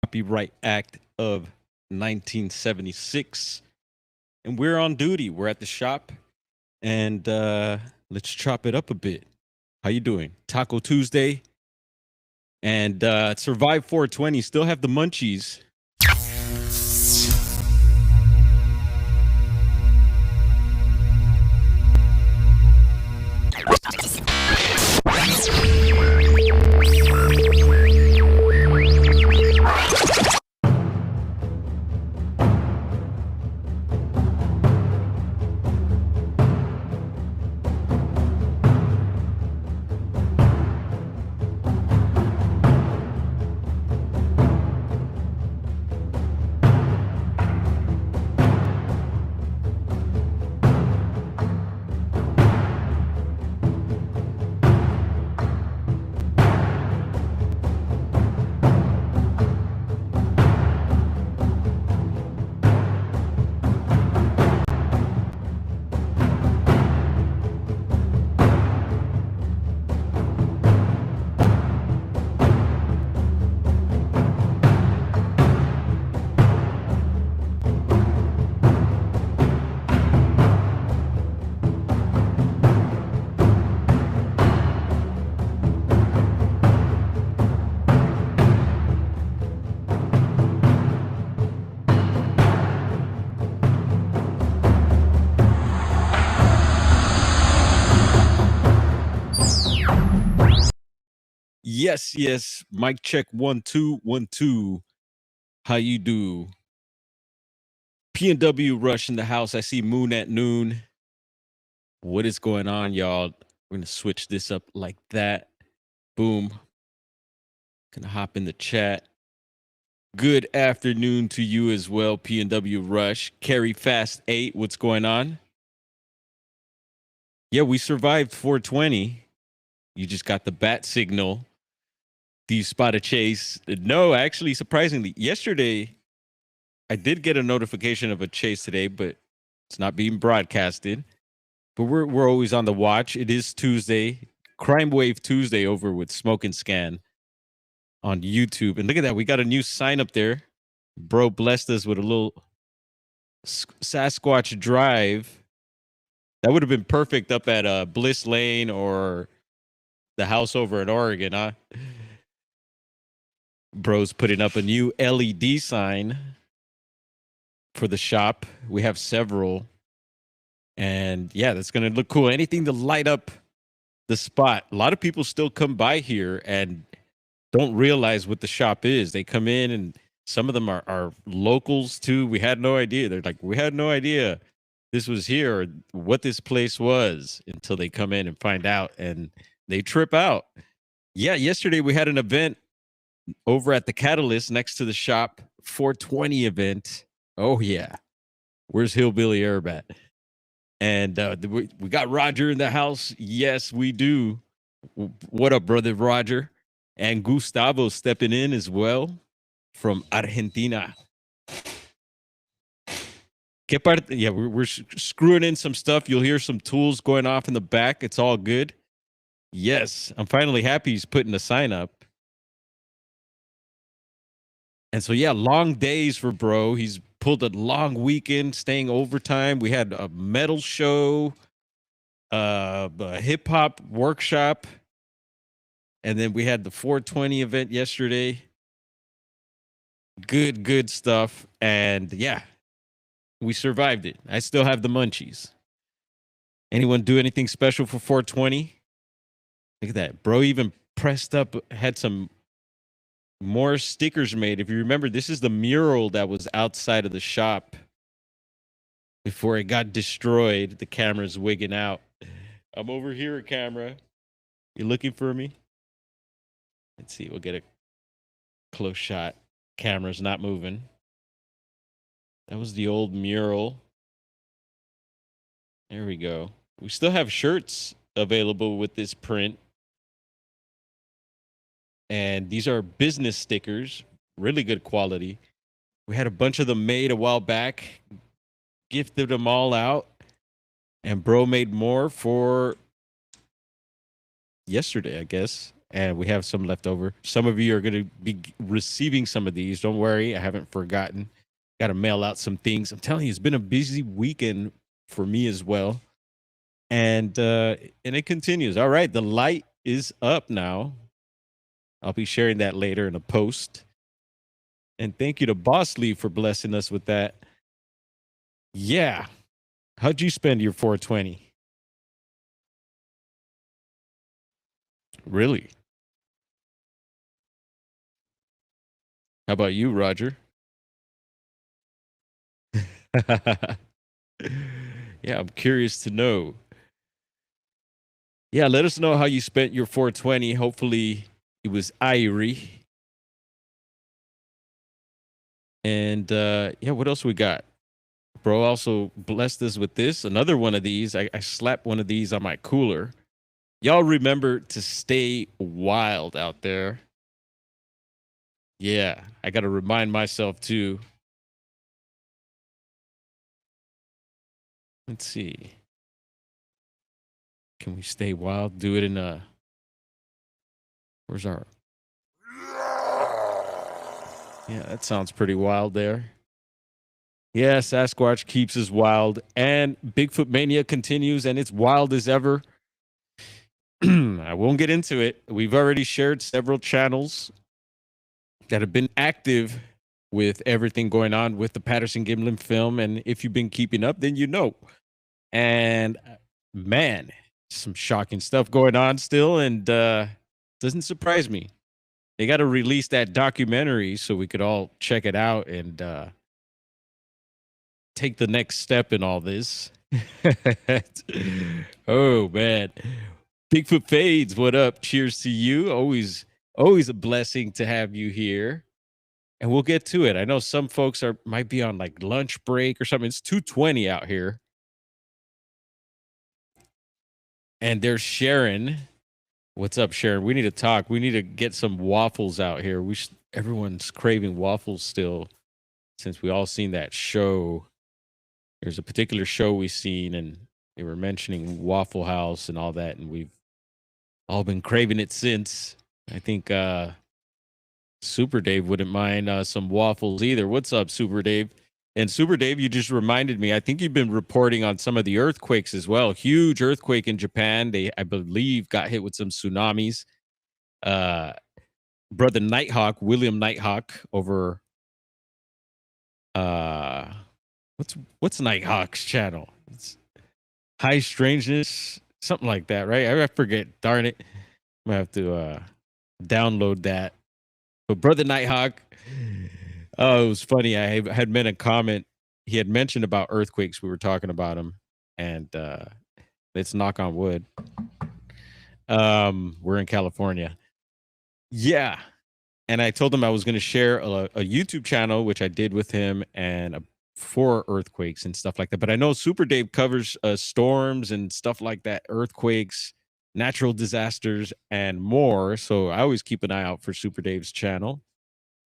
Copyright Act of 1976. And we're on duty. We're at the shop. And let's chop it up a bit. How you doing? Taco Tuesday. And Survive 420. Still have the munchies. Yes. Mic check 1 2 1 2. How you do? P&W Rush in the house. I see Moon at Noon. What is going on, y'all? We're gonna switch this up like that. Boom. Gonna hop in the chat. Good afternoon to you as well, P&W Rush. Carry Fast 8. What's going on? Yeah, we survived 420. You just got the bat signal. Do you spot a chase? No, actually, surprisingly, yesterday I did get a notification of a chase today, but it's not being broadcasted. But we're always on the watch. It is Tuesday, Crime Wave Tuesday over with Smoke and Scan on YouTube. And look at that, we got a new sign up there. Bro blessed us with a little Sasquatch Drive. That would have been perfect up at Bliss Lane or the house over in Oregon, huh? Bro's putting up a new LED sign for the shop. We have several. And yeah, that's going to look cool. Anything to light up the spot. A lot of people still come by here and don't realize what the shop is. They come in and some of them are locals too. We had no idea. They're like, we had no idea this was here or what this place was until they come in and find out and they trip out. Yeah, yesterday we had an event over at the Catalyst next to the shop, 420 event. Oh, yeah. Where's Hillbilly Airbat? And we got Roger in the house. Yes, we do. What up, brother Roger? And Gustavo stepping in as well from Argentina. Yeah, we're screwing in some stuff. You'll hear some tools going off in the back. It's all good. Yes, I'm finally happy he's putting a sign up. And so, yeah, long days for bro. He's pulled a long weekend, staying overtime. We had a metal show, a hip-hop workshop, and then we had the 420 event yesterday. Good stuff. And, yeah, we survived it. I still have the munchies. Anyone do anything special for 420? Look at that. Bro even pressed up, had some more stickers made. If you remember, this is the mural that was outside of the shop before it got destroyed. The camera's wigging out. I'm over here, camera. You looking for me? Let's see. We'll get a close shot. Camera's not moving. That was the old mural. There we go. We still have shirts available with this print. And these are business stickers, really good quality. We had a bunch of them made a while back, gifted them all out, and bro made more for yesterday, I guess. and we have some left over. Some of you are going to be receiving some of these. Don't worry, I haven't forgotten. Got to mail out some things. I'm telling you, it's been a busy weekend for me as well, and it continues. All right, the light is up now. I'll be sharing that later in a post. And thank you to Boss Lee for blessing us with that. Yeah. How'd you spend your 420? Really? How about you, Roger? Yeah, I'm curious to know. Yeah, let us know how you spent your 420. Hopefully it was irie. And yeah, what else we got? Bro also blessed us with this. Another one of these. I slapped one of these on my cooler. Y'all remember to stay wild out there. Yeah, I got to remind myself too. Let's see. Can we stay wild? Do it in a. Where's our. Yeah, that sounds pretty wild there. Yeah, Sasquatch keeps us wild, and Bigfoot Mania continues, and it's wild as ever. I won't get into it. We've already shared several channels that have been active with everything going on with the Patterson Gimlin film, and if you've been keeping up, then you know. And man, some shocking stuff going on still, and doesn't surprise me. They got to release that documentary so we could all check it out and take the next step in all this. Oh man, Bigfoot Fades, what up? Cheers to you. Always a blessing to have you here. And we'll get to it. I know some folks might be on like lunch break or something. It's 2:20 out here. And there's Sharon. What's up, Sharon? We need to talk. We need to get some waffles out here. Everyone's craving waffles still, since we all seen that show. There's a particular show we've seen, and they were mentioning Waffle House and all that, and we've all been craving it since. I think Super Dave wouldn't mind some waffles either. What's up, Super Dave? And Super Dave, you just reminded me, I think you've been reporting on some of the earthquakes as well. Huge earthquake in Japan. They, I believe, got hit with some tsunamis. Brother Nighthawk, William Nighthawk, over what's Nighthawk's channel? It's High Strangeness, something like that, right? I forget. Darn it. I'm gonna have to download that. But Brother Nighthawk, oh, it was funny. I had made a comment. He had mentioned about earthquakes. We were talking about them, and let's knock on wood. We're in California. Yeah. And I told him I was going to share a YouTube channel, which I did with him, and for earthquakes and stuff like that. But I know Super Dave covers storms and stuff like that, earthquakes, natural disasters, and more. So I always keep an eye out for Super Dave's channel,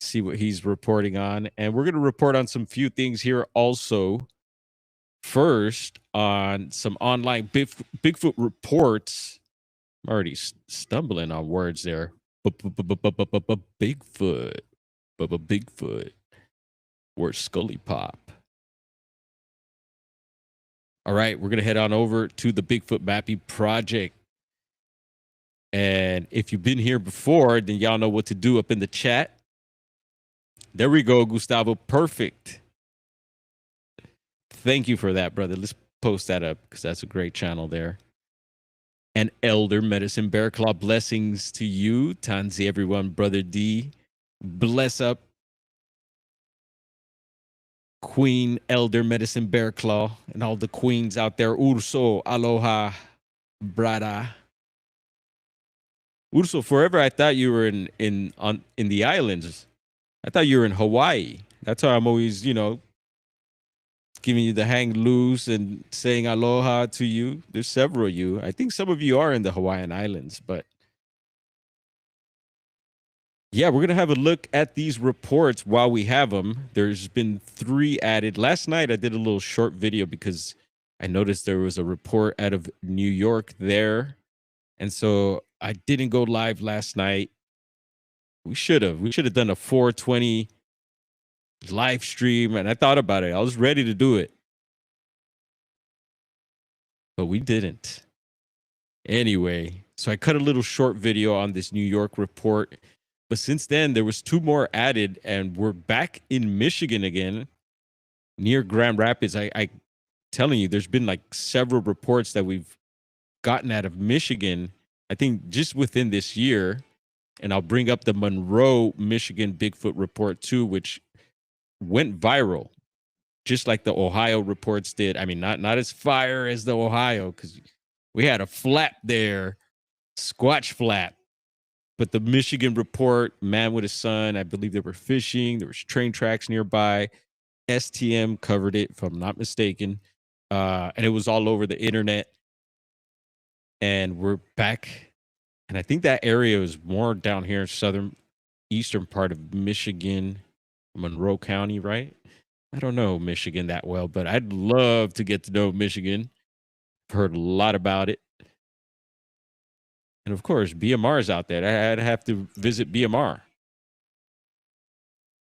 see what he's reporting on. And we're going to report on some few things here also. First, on some online Bigfoot reports. I'm already stumbling on words there. Bigfoot. Bigfoot. Or Scully Pop. All right, we're going to head on over to the Bigfoot Mapping Project. And if you've been here before, then y'all know what to do up in the chat. There we go, Gustavo. Perfect. Thank you for that, brother. Let's post that up because that's a great channel there. And Elder Medicine Bear Claw, blessings to you. Tanzi, everyone. Brother D, bless up. Queen Elder Medicine Bear Claw and all the queens out there. Urso, aloha, brada. Urso, forever I thought you were in the islands. I thought you were in Hawaii. That's how I'm always, giving you the hang loose and saying aloha to you. There's several of you. I think some of you are in the Hawaiian Islands, but yeah, we're going to have a look at these reports while we have them. There's been 3 added. Last night, I did a little short video because I noticed there was a report out of New York there. And so I didn't go live last night. We should have. We should have done a 420 live stream, and I thought about it. I was ready to do it, but we didn't. Anyway, so I cut a little short video on this New York report, but since then there was 2 more added, and we're back in Michigan again, near Grand Rapids. I telling you, there's been like several reports that we've gotten out of Michigan, I think just within this year. And I'll bring up the Monroe, Michigan Bigfoot report too, which went viral, just like the Ohio reports did. I mean, not as fire as the Ohio, because we had a flap there, squatch flap. But the Michigan report, man with his son, I believe they were fishing. There was train tracks nearby. STM covered it, if I'm not mistaken. And it was all over the internet. And we're back. And I think that area is more down here in eastern part of Michigan, Monroe County, right? I don't know Michigan that well, but I'd love to get to know Michigan. I've heard a lot about it. And of course, BMR is out there. I'd have to visit BMR.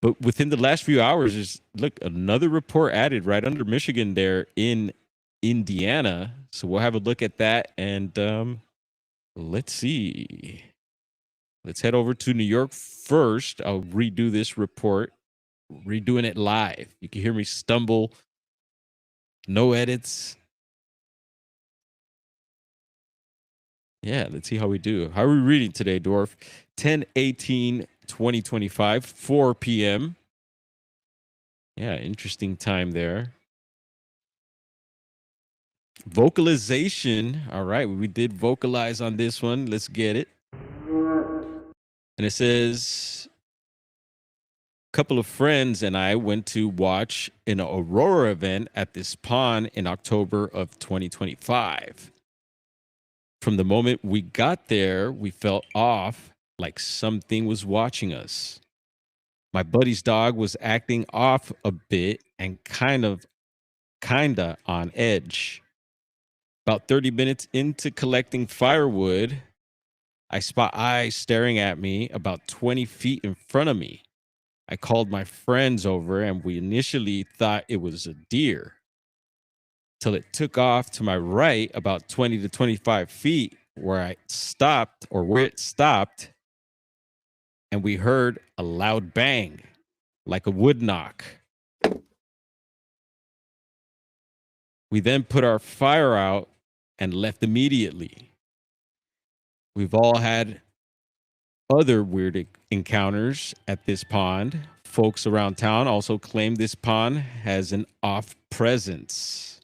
But within the last few hours, there's, look, another report added right under Michigan there in Indiana. So we'll have a look at that. And let's see. Let's head over to New York first. I'll redo this report, redoing it live. You can hear me stumble. No edits. Yeah, let's see how we do. How are we reading today, Dwarf? 10/18/2025, 4 p.m. Yeah, interesting time there. Vocalization. All right, we did vocalize on this one. Let's get it. And it says, a couple of friends and I went to watch an aurora event at this pond in October of 2025. From the moment we got there, we felt off, like something was watching us. My buddy's dog was acting off a bit and kinda on edge. About 30 minutes into collecting firewood, I spot eyes staring at me about 20 feet in front of me. I called my friends over and we initially thought it was a deer, till it took off to my right about 20 to 25 feet where it stopped, and we heard a loud bang, like a wood knock. We then put our fire out and left immediately. We've all had other weird encounters at this pond. Folks around town also claim this pond has an off presence.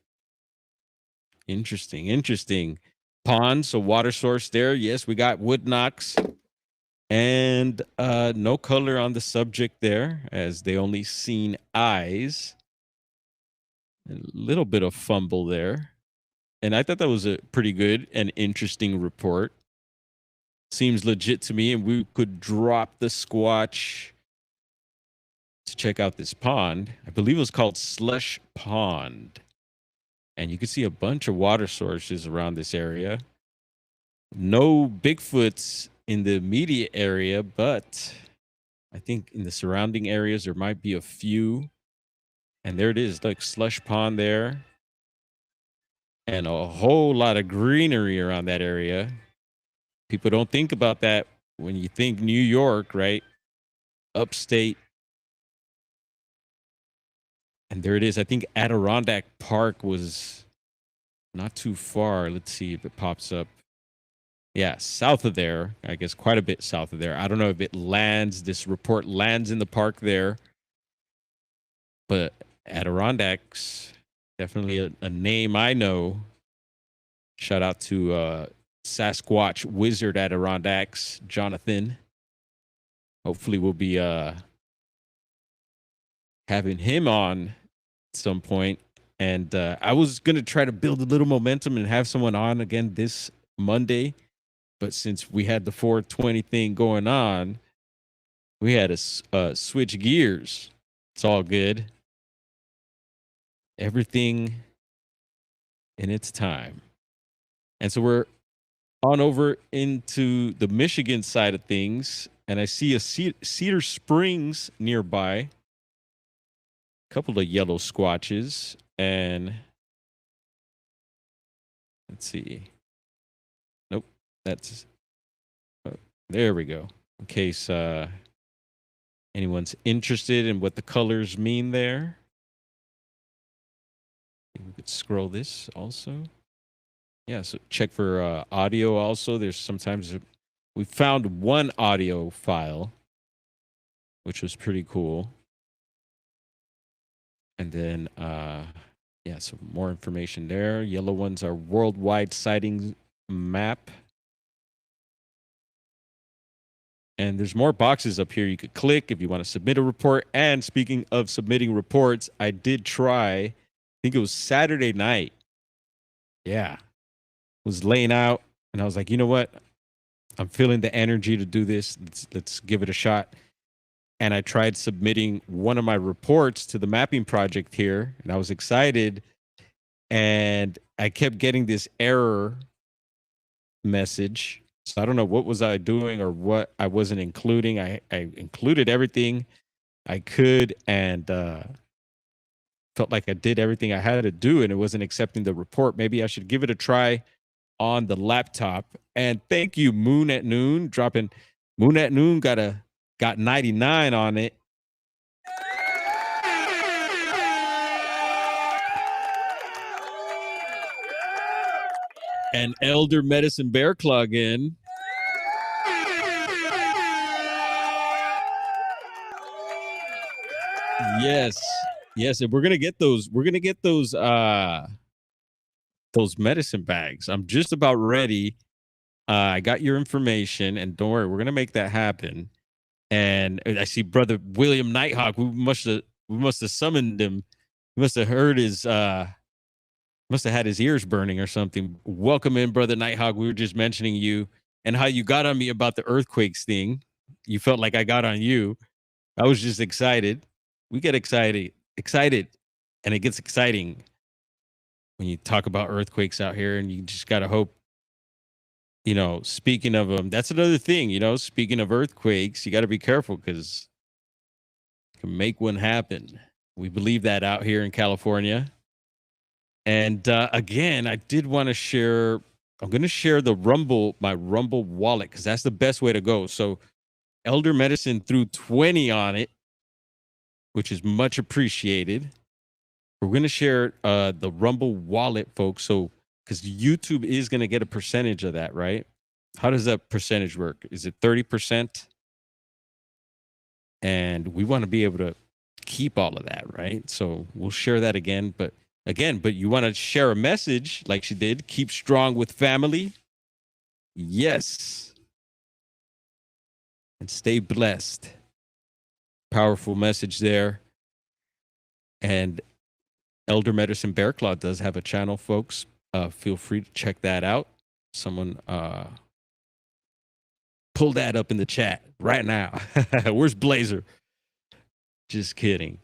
Interesting. Pond, so water source there. Yes, we got wood knocks. And no color on the subject there, as they only seen eyes. A little bit of fumble there. And I thought that was a pretty good and interesting report. Seems legit to me, and we could drop the squatch to check out this pond. I believe it was called Slush Pond. And you can see a bunch of water sources around this area. No Bigfoots in the immediate area, but I think in the surrounding areas there might be a few. And there it is, like Slush Pond there. And a whole lot of greenery around that area. People don't think about that when you think New York, right? Upstate. And there it is. I think Adirondack Park was not too far. Let's see if it pops up. Yeah, south of there. I guess quite a bit south of there. I don't know if it lands. This report lands in the park there. But Adirondacks, definitely a name I know. Shout out to Sasquatch Wizard Adirondacks, Jonathan. Hopefully we'll be having him on at some point. And I was going to try to build a little momentum and have someone on again this Monday. But since we had the 420 thing going on, we had to switch gears. It's all good. Everything in its time. And so we're on over into the Michigan side of things, and I see a Cedar Springs nearby. A couple of yellow squatches, and let's see. Nope, that's there we go. In case anyone's interested in what the colors mean there. We could scroll this also. Yeah, so check for audio also. There's sometimes we found one audio file, which was pretty cool. And then, yeah, some more information there. Yellow ones are worldwide sightings map. And there's more boxes up here you could click if you want to submit a report. And speaking of submitting reports, I did try, I think it was Saturday night. Yeah. Was laying out, and I was like, you know what? I'm feeling the energy to do this. Let's give it a shot. And I tried submitting one of my reports to the mapping project here, and I was excited. And I kept getting this error message. So I don't know what was I doing or what I wasn't including. I included everything I could, and felt like I did everything I had to do, and it wasn't accepting the report. Maybe I should give it a try on the laptop. And thank you, Moon at Noon, dropping. Moon at Noon got 99 on it. And Elder Medicine Bear Claw in. Yes, and we're gonna get those. We're gonna get those medicine bags. I'm just about ready. I got your information, and don't worry, we're gonna make that happen. And I see Brother William Nighthawk. We must have summoned him. We must have heard his must have had his ears burning or something. Welcome in, Brother Nighthawk. We were just mentioning you and how you got on me about the earthquakes thing. You felt like I got on you. I was just excited. We get excited, and it gets exciting when you talk about earthquakes out here, and you just got to hope, you know, speaking of them, that's another thing, you know, speaking of earthquakes, you got to be careful because it can make one happen. We believe that out here in California. And again, I did want to share, I'm going to share my Rumble wallet, because that's the best way to go. So Elder Medicine threw 20 on it, which is much appreciated. We're going to share the Rumble wallet, folks. So, because YouTube is going to get a percentage of that, right? How does that percentage work? Is it 30%? And we want to be able to keep all of that, right? So we'll share that again. But you want to share a message like she did. Keep strong with family. Yes. And stay blessed. Powerful message there. And Elder Medicine Bear Claw does have a channel, folks. Feel free to check that out. Someone pull that up in the chat right now. Where's Blazer? Just kidding.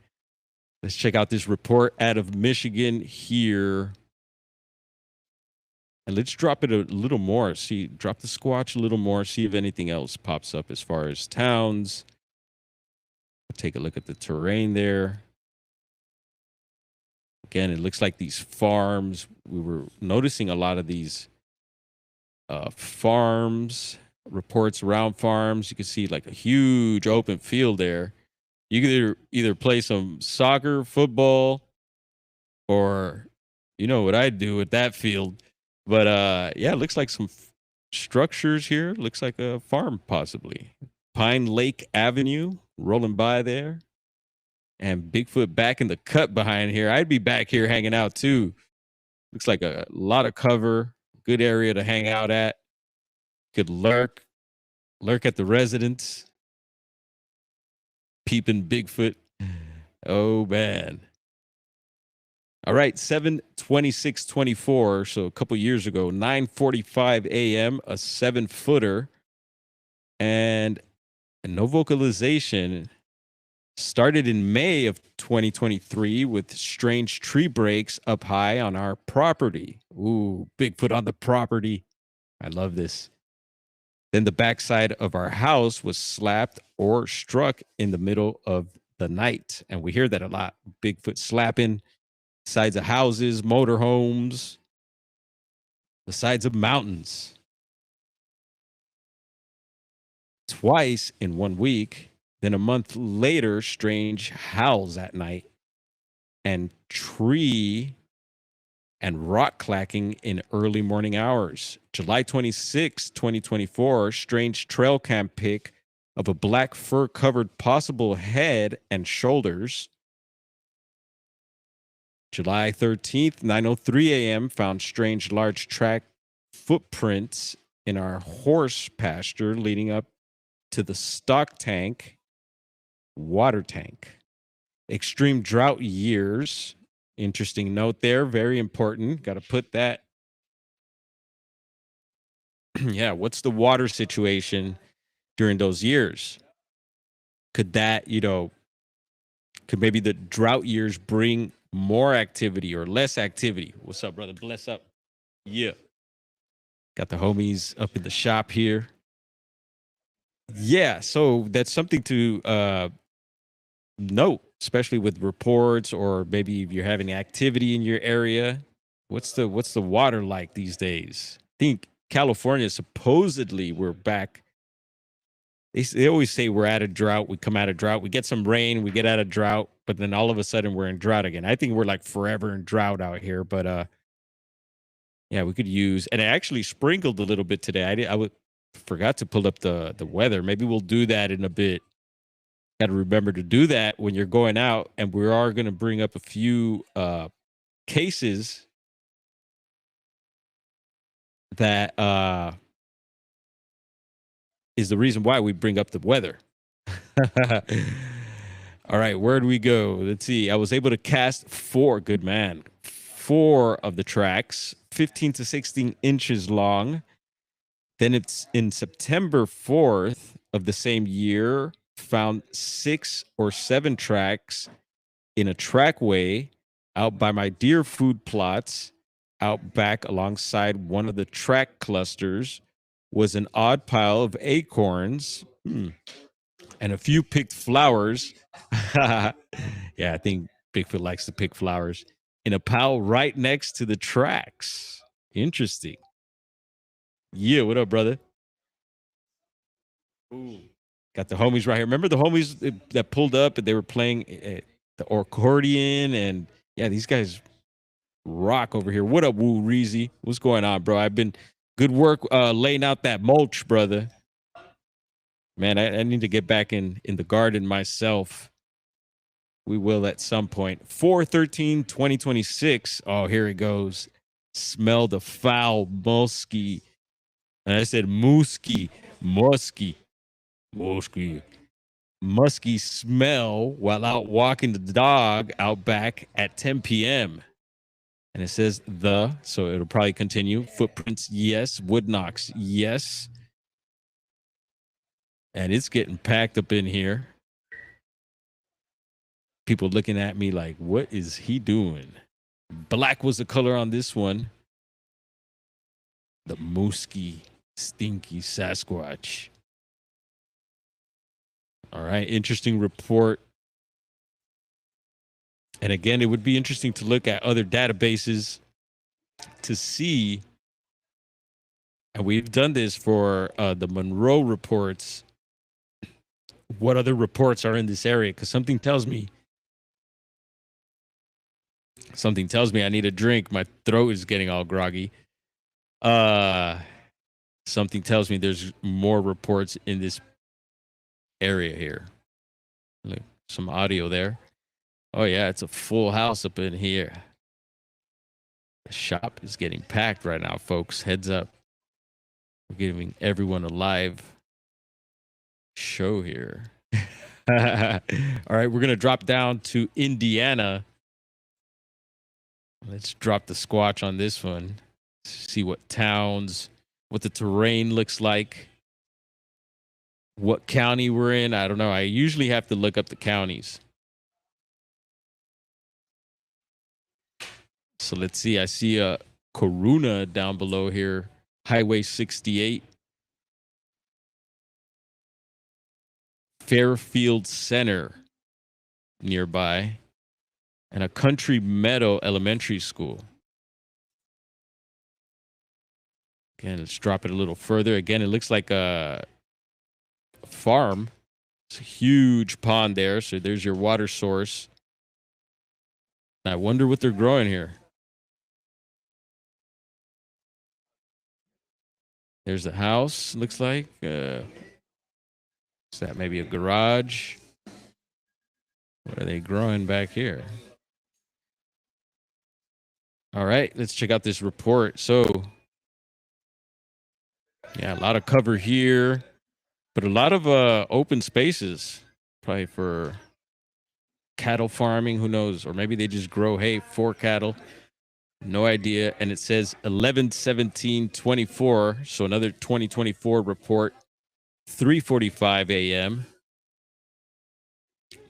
Let's check out this report out of Michigan here. And let's drop it a little more. Drop the squatch a little more. See if anything else pops up as far as towns. Take a look at the terrain there. Again, it looks like these farms. We were noticing a lot of these farms, reports around farms. You can see like a huge open field there. You can either play some soccer, football, or you know what I'd do with that field. But yeah, it looks like some structures here. Looks like a farm possibly. Pine Lake Avenue rolling by there. And Bigfoot back in the cut behind here. I'd be back here hanging out too. Looks like a lot of cover. Good area to hang out at. Could lurk at the residence. Peeping Bigfoot. Oh, man. All right, 7/26/24. So a couple years ago, 9:45 a.m., a 7-footer. And no vocalization. Started in May of 2023 with strange tree breaks up high on our property. Ooh, Bigfoot on the property. I love this. Then the backside of our house was slapped or struck in the middle of the night. And we hear that a lot. Bigfoot slapping sides of houses, motorhomes, the sides of mountains. Twice in 1 week. Then a month later, strange howls at night and tree and rock clacking in early morning hours. July 26, 2024, strange trail cam pic of a black fur covered possible head and shoulders. July 13th, 9:03 a.m., found strange large track footprints in our horse pasture leading up to the stock tank, water tank. Extreme drought years. Interesting note there. Very important. Got to put that. Yeah. What's the water situation during those years? Could that, could maybe the drought years bring more activity or less activity? What's up, brother? Bless up. Yeah. Got the homies up in the shop here. Yeah. So that's something to note, especially with reports, or maybe if you're having activity in your area. What's the water like these days? I think California, supposedly we're back. They always say we're out of drought. We come out of drought. We get some rain. We get out of drought, but then all of a sudden we're in drought again. I think we're like forever in drought out here. But yeah, we could use. And it actually sprinkled a little bit today. I forgot to pull up the weather. Maybe we'll do that in a bit. Got to remember to do that when you're going out. And we are going to bring up a few cases that is the reason why we bring up the weather. All right, where do we go? Let's see. I was able to cast four of the tracks, 15 to 16 inches long. Then it's in September 4th of the same year, found 6 or 7 tracks in a trackway out by my deer food plots. Out back alongside one of the track clusters was an odd pile of acorns and a few picked flowers. Yeah, I think Bigfoot likes to pick flowers in a pile right next to the tracks. Interesting. Yeah, what up, brother? Ooh. Got the homies right here. Remember the homies that pulled up and they were playing the accordion? And yeah, these guys rock over here. What up, Woo Reezy? What's going on, bro? I've been good work laying out that mulch, brother. Man, I need to get back in the garden myself. We will at some point. 4/13/2026. Oh, here it goes. Smell the foul musky. And I said musky smell while out walking the dog out back at 10 p.m. And it says so it'll probably continue. Footprints, yes. Wood knocks, yes. And it's getting packed up in here. People looking at me like, what is he doing? Black was the color on this one. The musky, stinky Sasquatch. All right, interesting report. And again, it would be interesting to look at other databases to see, and we've done this for the Monroe reports, what other reports are in this area, because something tells me I need a drink. My throat is getting all groggy. Something tells me there's more reports in this area here. Look, some audio there. Oh yeah, it's a full house up in here. The shop is getting packed right now, folks. Heads up. We're giving everyone a live show here. All right, we're going to drop down to Indiana. Let's drop the squatch on this one. See what towns, what the terrain looks like. What county we're in, I don't know. I usually have to look up the counties. So let's see. I see a Corona down below here Highway 68, Fairfield Center nearby, and a Country Meadow Elementary School. Again, let's drop it a little further. Again, it looks like a farm. It's a huge pond there. So there's your water source. I wonder what they're growing here. There's the house, looks like. Is that maybe a garage? What are they growing back here? All right, let's check out this report. So, yeah, a lot of cover here, but a lot of open spaces, probably for cattle farming. Who knows? Or maybe they just grow hay for cattle. No idea. And it says 11/17/24. So another 2024 report, 3:45 a.m.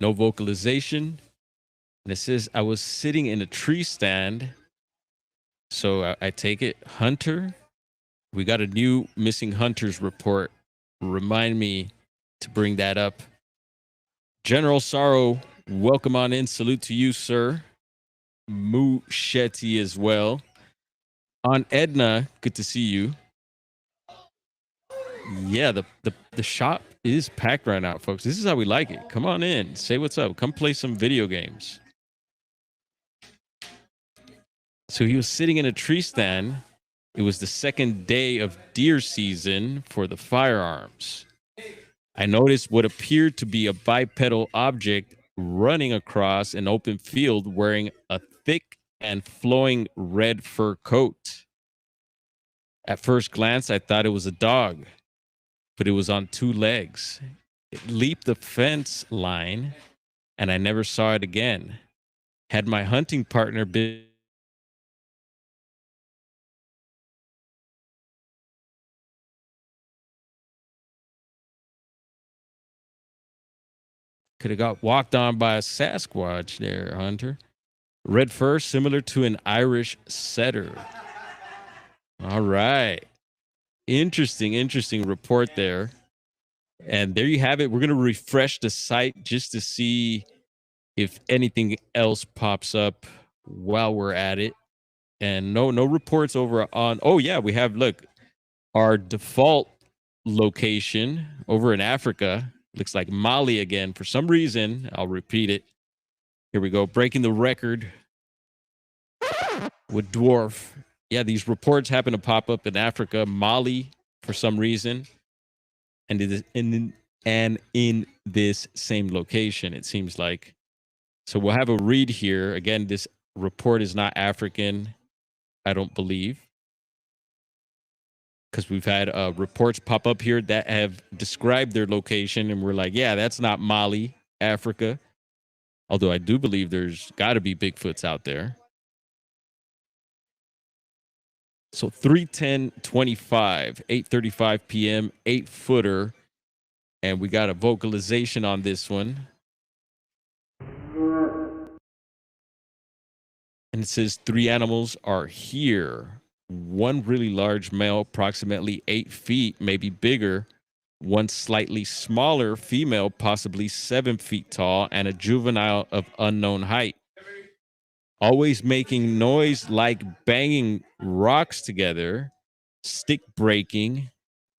No vocalization. And it says, I was sitting in a tree stand. So I take it, hunter. We got a new missing hunters report. Remind me to bring that up. General Sorrow, welcome on in. Salute to you, sir. Moo Shetty as well. On Edna, good to see you. Yeah, the shop is packed right now, folks. This is how we like it. Come on in. Say what's up. Come play some video games. So he was sitting in a tree stand. It was the second day of deer season for the firearms. I noticed what appeared to be a bipedal object running across an open field wearing a thick and flowing red fur coat. At first glance, I thought it was a dog, but it was on two legs. It leaped the fence line, and I never saw it again. Had my hunting partner been could have got walked on by a Sasquatch there, Hunter. Red fur, similar to an Irish setter. All right. Interesting report there. And there you have it. We're going to refresh the site just to see if anything else pops up while we're at it. And no reports over on, oh yeah, we have, look, our default location over in Africa. Looks like Mali again. For some reason, I'll repeat it. Here we go. Breaking the record with Dwarf. Yeah, these reports happen to pop up in Africa, Mali, for some reason, and in this same location, it seems like. So we'll have a read here. Again, this report is not African, I don't believe, because we've had reports pop up here that have described their location, and we're like, yeah, that's not Mali, Africa. Although I do believe there's got to be Bigfoots out there. So 3/10/25, 8:35 p.m., 8-footer. And we got a vocalization on this one. And it says 3 animals are here. One really large male, approximately 8 feet, maybe bigger. One slightly smaller female, possibly 7 feet tall, and a juvenile of unknown height. Always making noise like banging rocks together, stick breaking.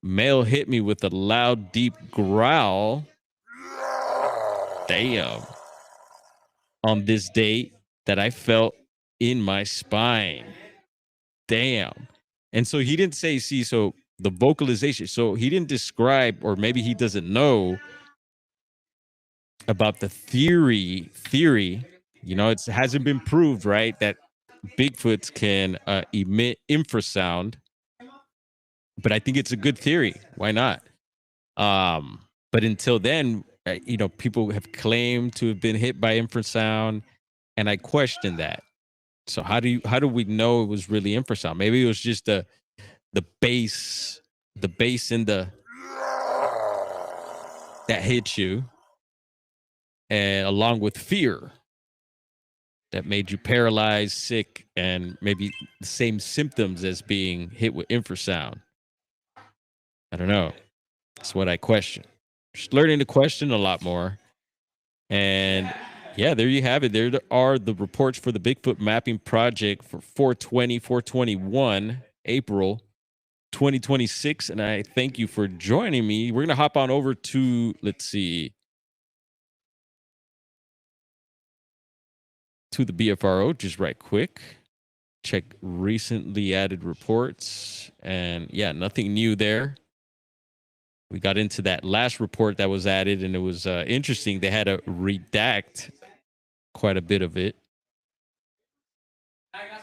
Male hit me with a loud, deep growl. Damn. On this date that I felt in my spine. Damn. And so he didn't say, see, so the vocalization, so he didn't describe, or maybe he doesn't know about the theory, you know, it hasn't been proved, right, that Bigfoots can emit infrasound, but I think it's a good theory. Why not? But until then, you know, people have claimed to have been hit by infrasound, and I question that. So how do we know it was really infrasound? Maybe it was just the bass in the that hits you, and along with fear. that made you paralyzed, sick, and maybe the same symptoms as being hit with infrasound? I don't know. That's what I question. Just learning to question a lot more. And yeah, there you have it. There are the reports for the Bigfoot mapping project for 421 April 2026. And I thank you for joining me. We're going to hop on over to, let's see, to the BFRO just right quick. Check recently added reports. And yeah, nothing new there. We got into that last report that was added, and it was interesting. They had to redact quite a bit of it.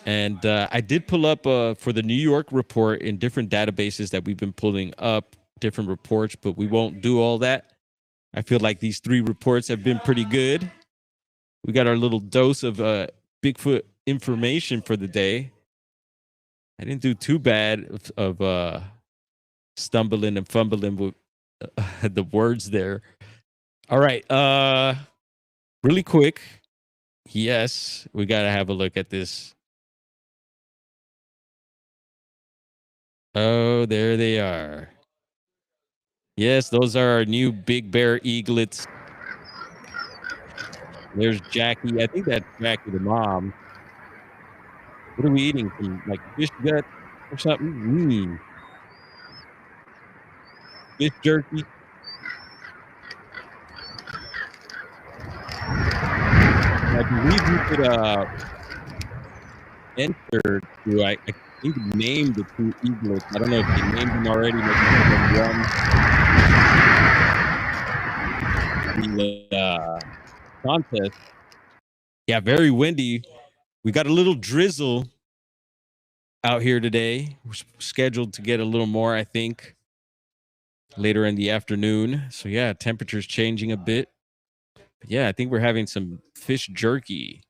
And I did pull up for the New York report in different databases that we've been pulling up different reports, but we won't do all that. I feel like these 3 reports have been pretty good. We got our little dose of Bigfoot information for the day. I didn't do too bad of stumbling and fumbling with the words there. All right. Really quick. Yes, we got to have a look at this. Oh, there they are. Yes, those are our new big bear eaglets. There's Jackie. I think that's Jackie the mom. What are we eating? Some like fish gut or something? Fish jerky. I believe you could enter to I think name the 2 eaglets. I don't know if they named them already. The contest. Yeah, very windy. We got a little drizzle out here today. We're scheduled to get a little more, I think, later in the afternoon. So yeah, temperature's changing a bit. But yeah, I think we're having some fish jerky.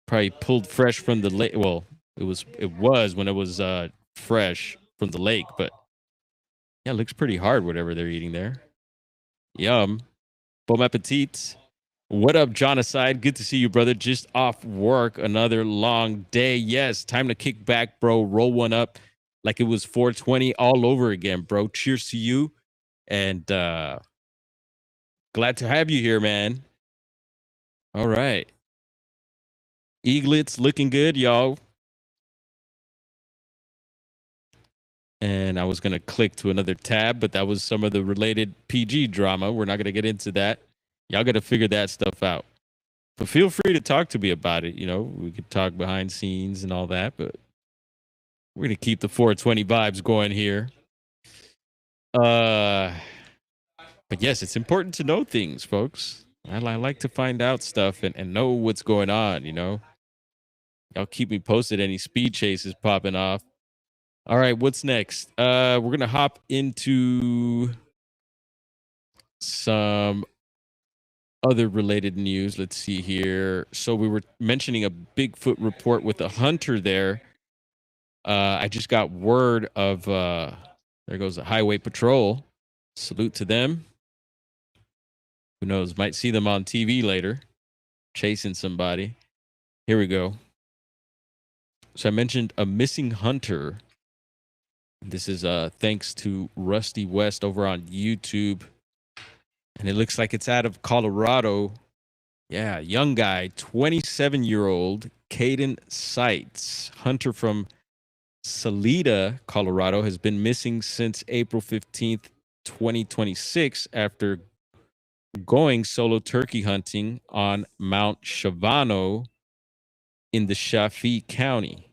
Probably pulled fresh from the lake. Well, it was when it was fresh from the lake, but yeah, it looks pretty hard, whatever they're eating there. Yum. Bon appetit. What up, John Aside? Good to see you, brother. Just off work. Another long day. Yes, time to kick back, bro. Roll one up like it was 420 all over again, bro. Cheers to you. And glad to have you here, man. All right. Eaglets looking good, y'all. And I was going to click to another tab, but that was some of the related PG drama. We're not going to get into that. Y'all got to figure that stuff out. But feel free to talk to me about it. You know, we could talk behind scenes and all that, but we're going to keep the 420 vibes going here. But yes, it's important to know things, folks. I like to find out stuff and know what's going on, you know. Y'all keep me posted any speed chases popping off. All right, what's next? We're going to hop into some other related news. Let's see here. So we were mentioning a Bigfoot report with a hunter there. I just got word of there goes the highway patrol. Salute to them. Who knows? Might see them on TV later, chasing somebody. Here we go. So I mentioned a missing hunter. This is thanks to Rusty West over on YouTube. And it looks like it's out of Colorado. Yeah, young guy, 27-year-old Caden Sites, hunter from Salida, Colorado, has been missing since April 15th, 2026, after going solo turkey hunting on Mount Shavano in the Chaffee County.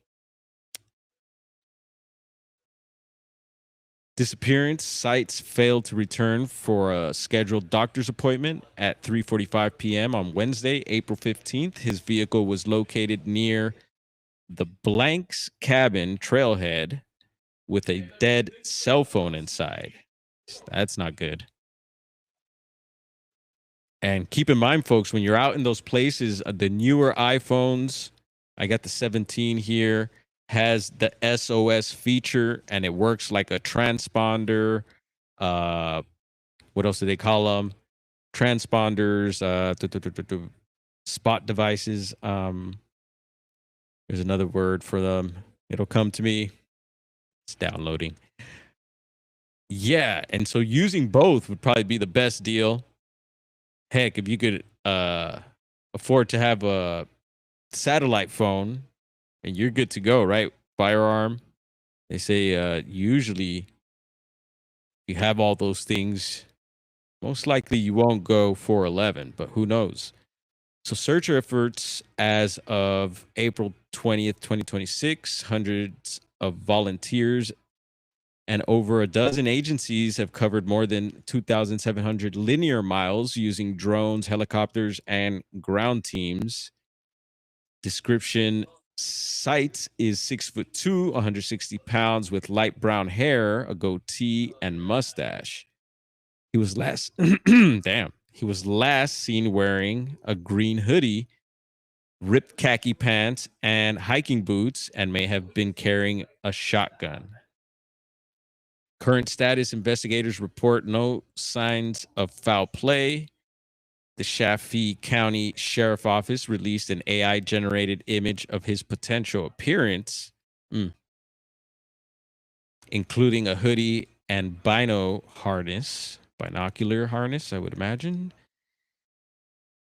Disappearance. Sites failed to return for a scheduled doctor's appointment at 3:45 p.m. on Wednesday, April 15th. His vehicle was located near the Blanks Cabin trailhead with a dead cell phone inside. That's not good. And keep in mind, folks, when you're out in those places, the newer iPhones, I got the 17 here, has the SOS feature, and it works like a transponder. What else do they call them? Transponders. spot devices. There's another word for them. It'll come to me. It's downloading. Yeah, and so using both would probably be the best deal. Heck, if you could afford to have a satellite phone, and you're good to go, right? Firearm. They say usually you have all those things. Most likely you won't go 411, but who knows? So search efforts as of April 20th, 2026, hundreds of volunteers and over a dozen agencies have covered more than 2,700 linear miles using drones, helicopters, and ground teams. Description: Sites is 6'2", 160 pounds, with light brown hair, a goatee, and mustache. He was last He was last seen wearing a green hoodie, ripped khaki pants, and hiking boots, and may have been carrying a shotgun. Current status: investigators report no signs of foul play. The Chaffee County Sheriff Office released an AI-generated image of his potential appearance, including a hoodie and binocular harness, I would imagine.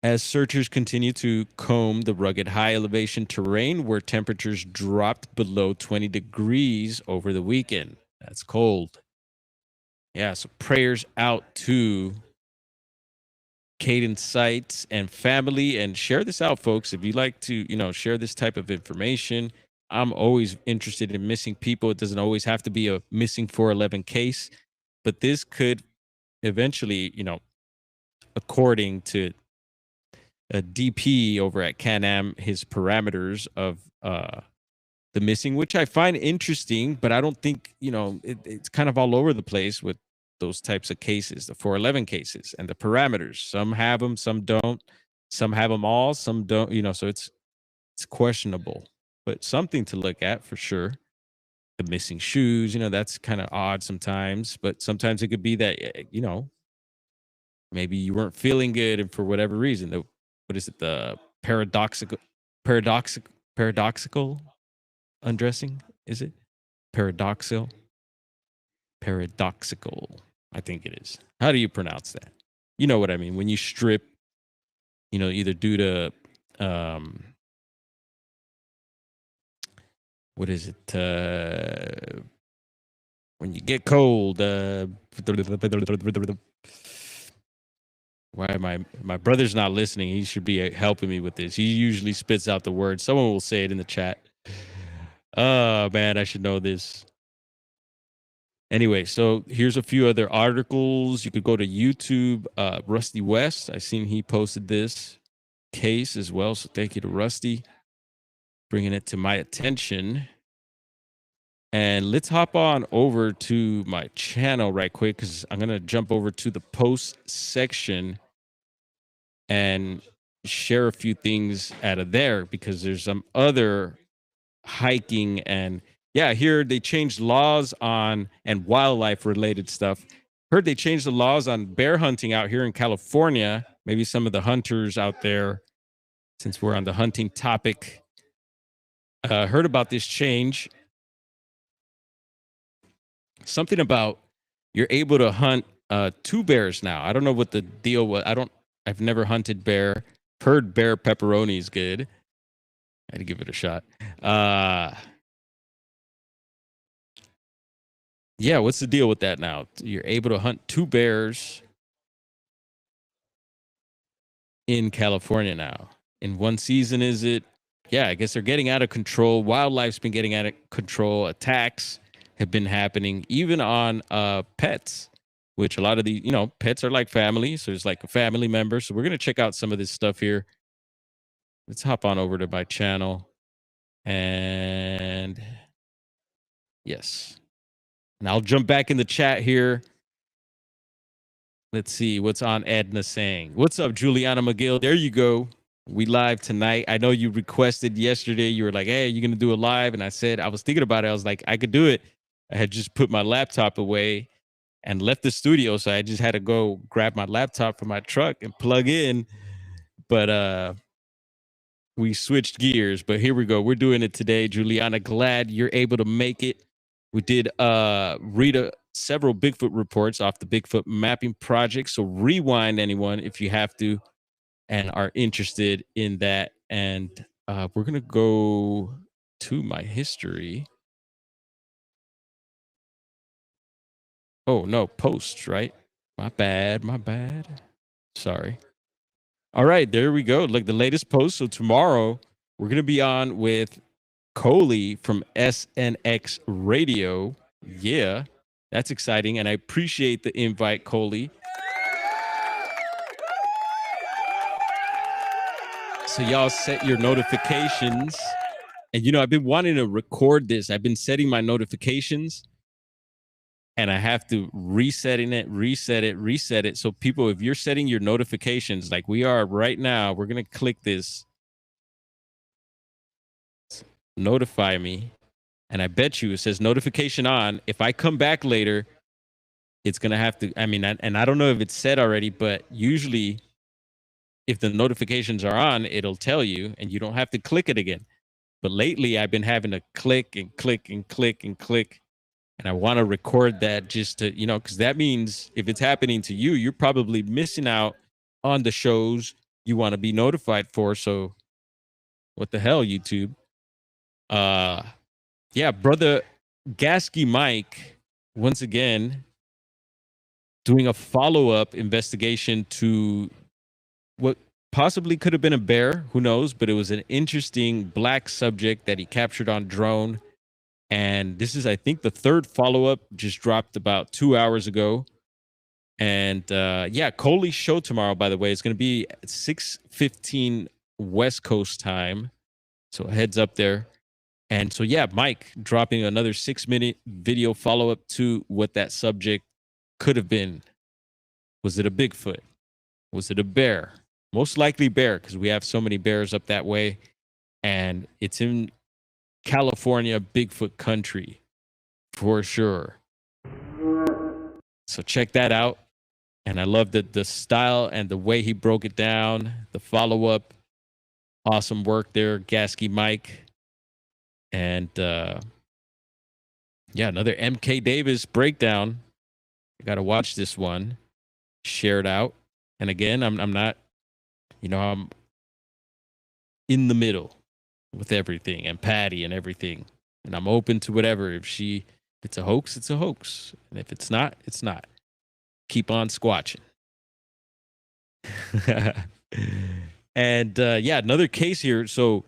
As searchers continue to comb the rugged high-elevation terrain where temperatures dropped below 20 degrees over the weekend. That's cold. Yeah, so prayers out to Caden Sites and family, and share this out, folks. If you like to, share this type of information, I'm always interested in missing people. It doesn't always have to be a missing 411 case, but this could eventually, according to a DP over at Can-Am, his parameters of the missing, which I find interesting, but I don't think, it's kind of all over the place with those types of cases, the 411 cases and the parameters. Some have them, some don't. Some have them all, some don't, so it's questionable, but something to look at for sure. The missing shoes, that's kind of odd sometimes, but sometimes it could be that, maybe you weren't feeling good and for whatever reason, what is it? The paradoxical undressing, is it? Paradoxical, I think it is. How do you pronounce that? You know what I mean? When you strip, either due to what is it? When you get cold, why am my brother's not listening? He should be helping me with this. He usually spits out the word. Someone will say it in the chat. Oh man, I should know this. Anyway, so here's a few other articles. You could go to YouTube. Rusty West, I seen he posted this case as well. So thank you to Rusty bringing it to my attention. And let's hop on over to my channel right quick, because I'm going to jump over to the post section and share a few things out of there, because there's some other hiking and here they changed laws on and wildlife related stuff. Heard they changed the laws on bear hunting out here in California. Maybe some of the hunters out there, since we're on the hunting topic, heard about this change. Something about you're able to hunt 2 bears now. I don't know what the deal was. I've never hunted bear. Heard bear pepperoni is good. I had to give it a shot. What's the deal with that now? You're able to hunt 2 bears in California now. In one season, is it? Yeah, I guess they're getting out of control. Wildlife's been getting out of control. Attacks have been happening, even on pets, which a lot of the, pets are like family. So it's like a family member. So we're going to check out some of this stuff here. Let's hop on over to my channel. And yes. And I'll jump back in the chat here. Let's see what's on Edna saying. What's up, Juliana McGill? There you go. We live tonight. I know you requested yesterday. You were like, hey, you're going to do a live. And I said, I was thinking about it. I was like, I could do it. I had just put my laptop away and left the studio. So I just had to go grab my laptop from my truck and plug in. But we switched gears, but here we go. We're doing it today. Juliana, glad you're able to make it. We did read several Bigfoot reports off the Bigfoot mapping project. So rewind, anyone, if you have to and are interested in that. And we're going to go to my history. Oh, no, posts, right? My bad. Sorry. All right, there we go. Look, the latest post. So tomorrow we're going to be on with Coley from SNX Radio. Yeah, that's exciting. And I appreciate the invite, Coley. So y'all set your notifications. And, you know, I've been wanting to record this. I've been setting my notifications. And I have to reset it. So people, if you're setting your notifications like we are right now, we're going to click this. Notify me. And I bet you it says notification on. If I come back later, it's going to have to, I mean, and I don't know if it's set already, but usually if the notifications are on, it'll tell you and you don't have to click it again. But lately I've been having to click and click and click and click. And I want to record that just to, you know, because that means if it's happening to you, you're probably missing out on the shows you want to be notified for. So what the hell, YouTube? Yeah, brother Gasky Mike, once again, doing a follow-up investigation to what possibly could have been a bear, who knows, but it was an interesting black subject that he captured on drone. And this is, I think, the third follow-up, just dropped about 2 hours ago. And yeah, Coley's show tomorrow, by the way, is going to be at 6:15 West Coast time. So heads up there. And so, yeah, Mike dropping another 6-minute video follow-up to what that subject could have been. Was it a Bigfoot? Was it a bear? Most likely bear, because we have so many bears up that way. And it's in California, Bigfoot country, for sure. So check that out. And I love the style and the way he broke it down, the follow-up. Awesome work there, Gasky Mike. And yeah, another MK Davis breakdown. I got to watch this one. Share it out. And again, I'm not, you know, I'm in the middle with everything and Patty and everything. And I'm open to whatever. If it's a hoax, it's a hoax. And if it's not, it's not. Keep on squatching. And yeah, another case here. So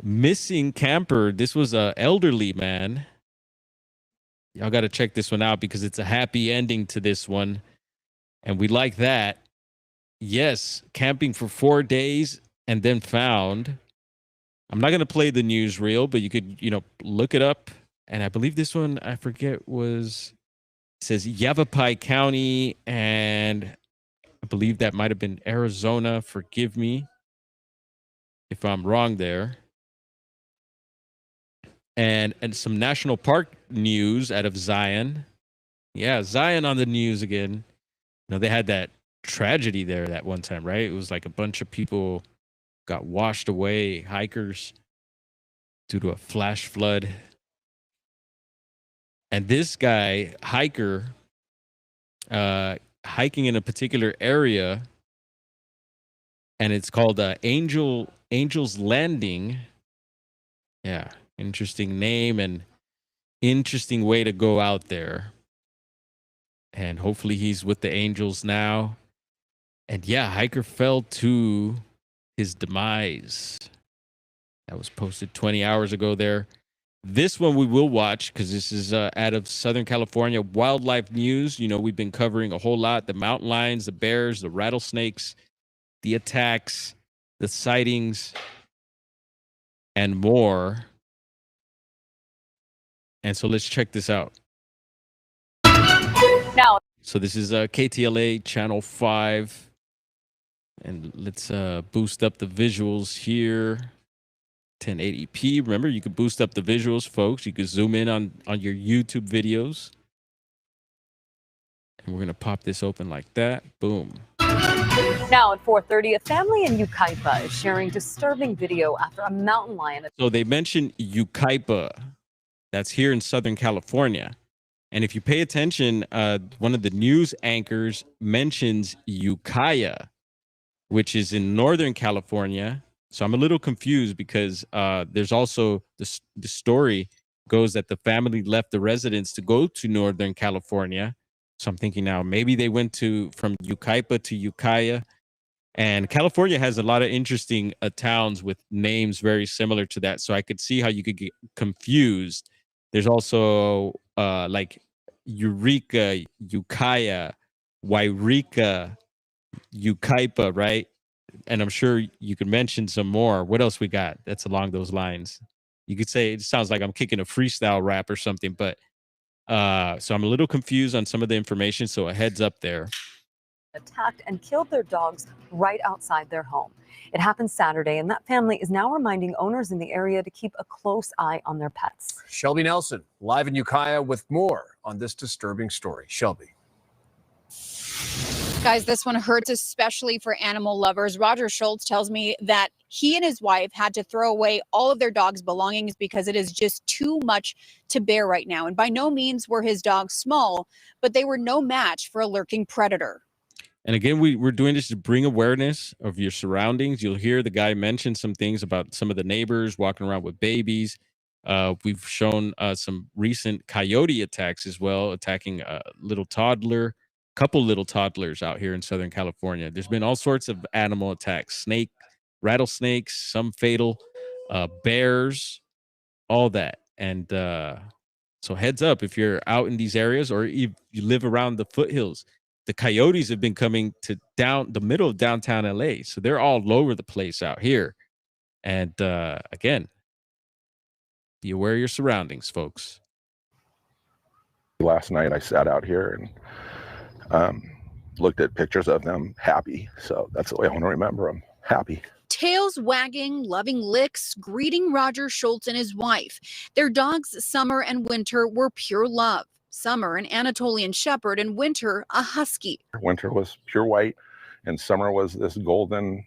missing camper. This was a elderly man. Y'all got to check this one out because it's a happy ending to this one. And we like that. Yes, camping for 4 days and then found. I'm not going to play the newsreel, but you could, you know, look it up. And I believe this one, I forget, it says Yavapai County, and I believe that might have been Arizona. Forgive me if I'm wrong there. And some national park news out of Zion. Yeah, Zion on the news again. You know, they had that tragedy there that one time, right? It was like a bunch of people got washed away, hikers, due to a flash flood. And this guy, hiker, hiking in a particular area, and it's called Angel's Landing. Yeah, interesting name and interesting way to go out there. And hopefully he's with the Angels now. And yeah, hiker fell to his demise. That was posted 20 hours ago there. This one we will watch because this is out of Southern California wildlife news. You know, we've been covering a whole lot. The mountain lions, the bears, the rattlesnakes, the attacks, the sightings, and more. And so let's check this out. Now. So this is KTLA Channel 5. And let's boost up the visuals here. 1080p. Remember, you could boost up the visuals, folks. You could zoom in on your YouTube videos. And we're going to pop this open like that. Boom. Now at 4:30, a family in Yucaipa is sharing disturbing video after a mountain lion. So they mentioned Yucaipa. That's here in Southern California. And if you pay attention, one of the news anchors mentions Ukiah, which is in Northern California. So I'm a little confused because there's also the story goes that the family left the residence to go to Northern California. So I'm thinking now maybe they went from Yucaipa to Ukiah. And California has a lot of interesting towns with names very similar to that. So I could see how you could get confused. There's also like Eureka, Ukiah, Wairika, Yucaipa, right? And I'm sure you could mention some more. What else we got that's along those lines? You could say it sounds like I'm kicking a freestyle rap or something, but so I'm a little confused on some of the information. So a heads up there. Attacked and killed their dogs right outside their home. It happened Saturday, and that family is now reminding owners in the area to keep a close eye on their pets. Shelby Nelson, live in Ukiah with more on this disturbing story. Shelby. Guys, this one hurts, especially for animal lovers. Roger Schultz tells me that he and his wife had to throw away all of their dog's belongings because it is just too much to bear right now. And by no means were his dogs small, but they were no match for a lurking predator. And again, we're doing this to bring awareness of your surroundings. You'll hear the guy mention some things about some of the neighbors walking around with babies. We've shown some recent coyote attacks as well, attacking a couple little toddlers out here in Southern California. There's been all sorts of animal attacks, rattlesnakes, some fatal, bears, all that. And so heads up if you're out in these areas or if you live around the foothills. The coyotes have been coming to the middle of downtown LA. So they're all over the place out here. And again, be aware of your surroundings, folks. Last night I sat out here and looked at pictures of them happy. So that's the way I want to remember them, happy. Tails wagging, loving licks, greeting Roger Schultz and his wife. Their dogs, Summer and Winter, were pure love. Summer, an Anatolian Shepherd, and Winter, a Husky. Winter was pure white, and Summer was this golden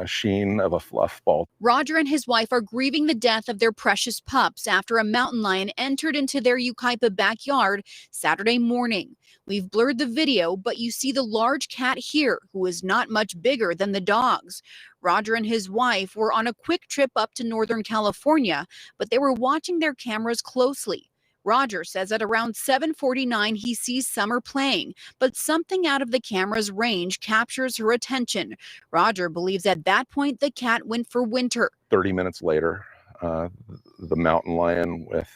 sheen of a fluff ball. Roger and his wife are grieving the death of their precious pups after a mountain lion entered into their Yucaipa backyard Saturday morning. We've blurred the video, but you see the large cat here, who is not much bigger than the dogs. Roger and his wife were on a quick trip up to Northern California, but they were watching their cameras closely. Roger says at around 7:49 he sees Summer playing, but something out of the camera's range captures her attention. Roger believes at that point the cat went for Winter. 30 minutes later, the mountain lion with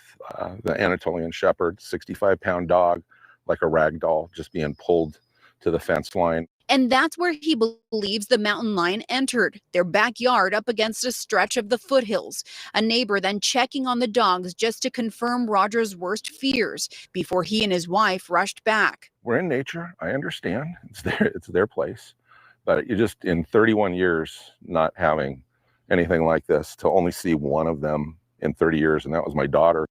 the Anatolian Shepherd, 65-pound dog, like a rag doll, just being pulled to the fence line. And that's where he believes the mountain lion entered, their backyard up against a stretch of the foothills. A neighbor then checking on the dogs just to confirm Roger's worst fears before he and his wife rushed back. We're in nature. I understand. It's their place. But you just, in 31 years, not having anything like this, to only see one of them in 30 years, and that was my daughter.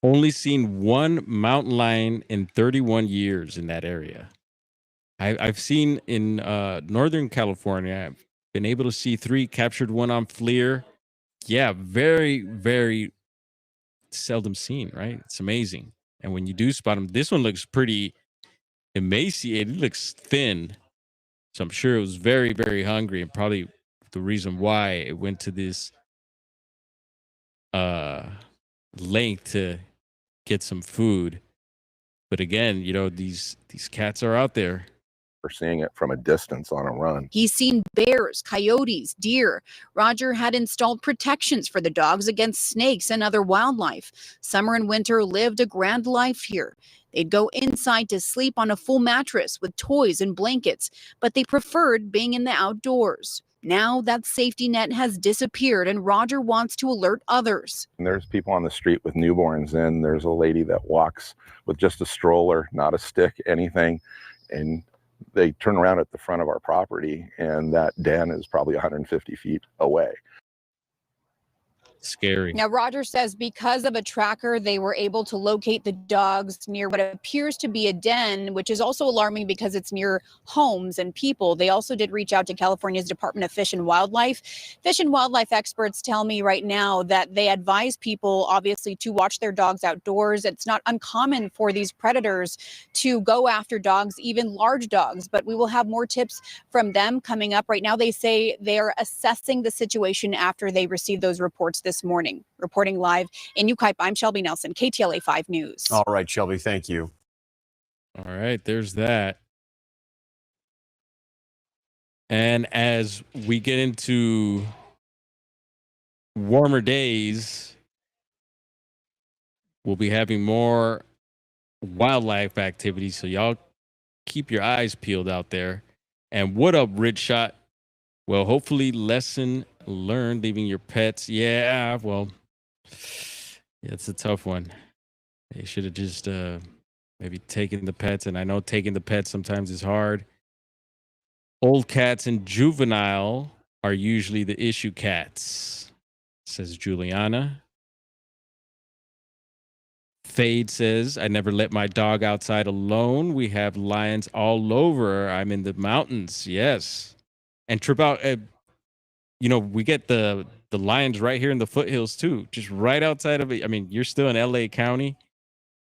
Only seen one mountain lion in 31 years in that area. I've seen in Northern California, I've been able to see 3, captured one on FLIR. Yeah, very, very seldom seen, right? It's amazing. And when you do spot them, this one looks pretty emaciated. It looks thin. So I'm sure it was very, very hungry, and probably the reason why it went to this length to get some food. But again, you know, these cats are out there. We're seeing it from a distance on a run. He's seen bears, coyotes, deer. Roger had installed protections for the dogs against snakes and other wildlife. Summer and Winter lived a grand life here. They'd go inside to sleep on a full mattress with toys and blankets, but they preferred being in the outdoors. Now that safety net has disappeared, and Roger wants to alert others. And there's people on the street with newborns, and there's a lady that walks with just a stroller, not a stick, anything, and they turn around at the front of our property, and that den is probably 150 feet away. Scary. Now, Roger says because of a tracker, they were able to locate the dogs near what appears to be a den, which is also alarming because it's near homes and people. They also did reach out to California's Department of Fish and Wildlife. Fish and wildlife experts tell me right now that they advise people, obviously, to watch their dogs outdoors. It's not uncommon for these predators to go after dogs, even large dogs, but we will have more tips from them coming up. Right now, they say they are assessing the situation after they receive those reports this morning. Reporting live in Ukipe, I'm Shelby Nelson, KTLA 5 News. All right, Shelby, thank you. All right, there's that. And as we get into warmer days, we'll be having more wildlife activities. So y'all keep your eyes peeled out there. And what up, Ridge Shot? Well, hopefully lesson learned, leaving your pets. Yeah, well, yeah, it's a tough one. They should have just maybe taken the pets. And I know taking the pets sometimes is hard. Old cats and juvenile are usually the issue cats, says Juliana. Fade says, I never let my dog outside alone. We have lions all over. I'm in the mountains. Yes. And trip out, you know, we get the lions right here in the foothills too, just right outside of it. I mean, you're still in LA County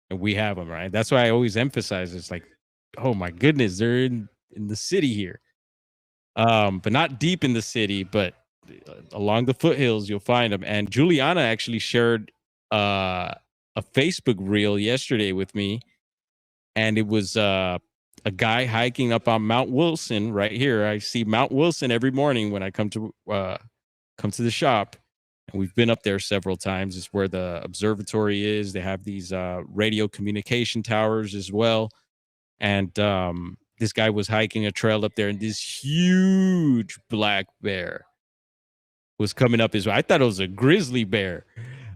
and we have them, right? That's why I always emphasize it's like, oh my goodness, they're in the city here. But not deep in the city, but along the foothills, you'll find them. And Juliana actually shared a Facebook reel yesterday with me. And it was a guy hiking up on Mount Wilson right here. I see Mount Wilson every morning when I come to the shop. And we've been up there several times. It's where the observatory is. They have these radio communication towers as well. And this guy was hiking a trail up there, and this huge black bear was coming up his way. I thought it was a grizzly bear,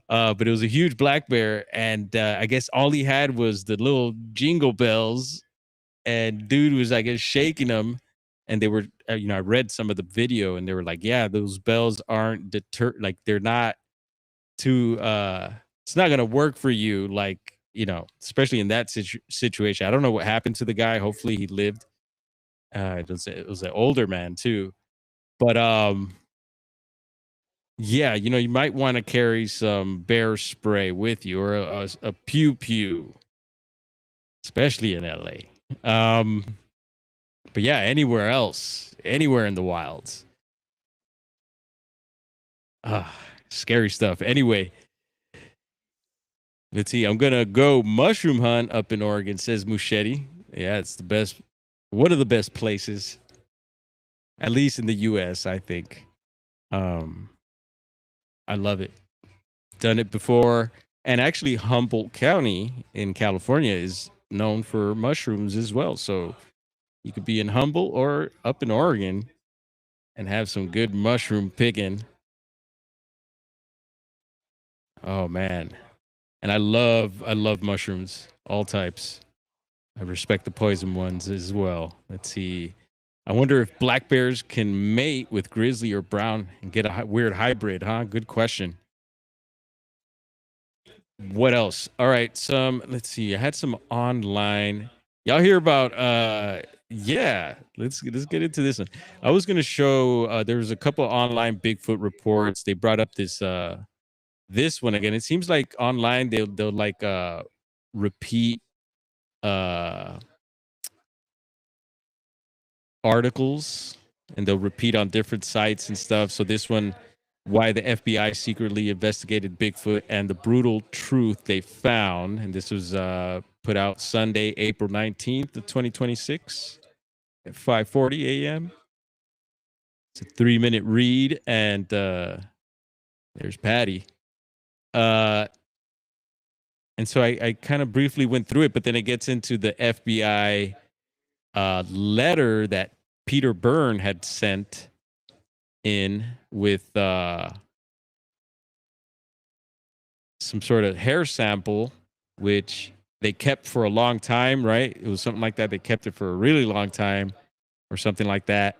but it was a huge black bear. And I guess all he had was the little jingle bells. And dude was, I guess, shaking them. And they were, you know, I read some of the video, and they were like, yeah, those bells aren't like they're not too, it's not going to work for you. Like, you know, especially in that situation. I don't know what happened to the guy. Hopefully he lived. It was an older man too. But yeah, you know, you might want to carry some bear spray with you, or a pew, especially in LA. But yeah, anywhere else, anywhere in the wilds. Scary stuff. Anyway, let's see. I'm going to go mushroom hunt up in Oregon, says Muschetti. Yeah, it's the best. One of the best places, at least in the U.S., I think. I love it. Done it before. And actually, Humboldt County in California is known for mushrooms as well. So you could be in Humboldt or up in Oregon and have some good mushroom picking. Oh, man. And I love mushrooms, all types. I respect the poison ones as well. Let's see. I wonder if black bears can mate with grizzly or brown and get a weird hybrid, huh? Good question. What else? All right, let's see. I had some online. Y'all hear about yeah, let's get into this one. I was going to show there was a couple of online Bigfoot reports. They brought up this one again. It seems like online they'll like repeat articles, and they'll repeat on different sites and stuff. So this one, why the FBI secretly investigated Bigfoot and the brutal truth they found. And this was put out Sunday, April 19th of 2026 at 5:40 a.m. It's a 3-minute read, and there's Patty. And so I kind of briefly went through it, but then it gets into the FBI letter that Peter Byrne had sent in with some sort of hair sample, which they kept for a long time, right? It was something like that. They kept it for a really long time or something like that.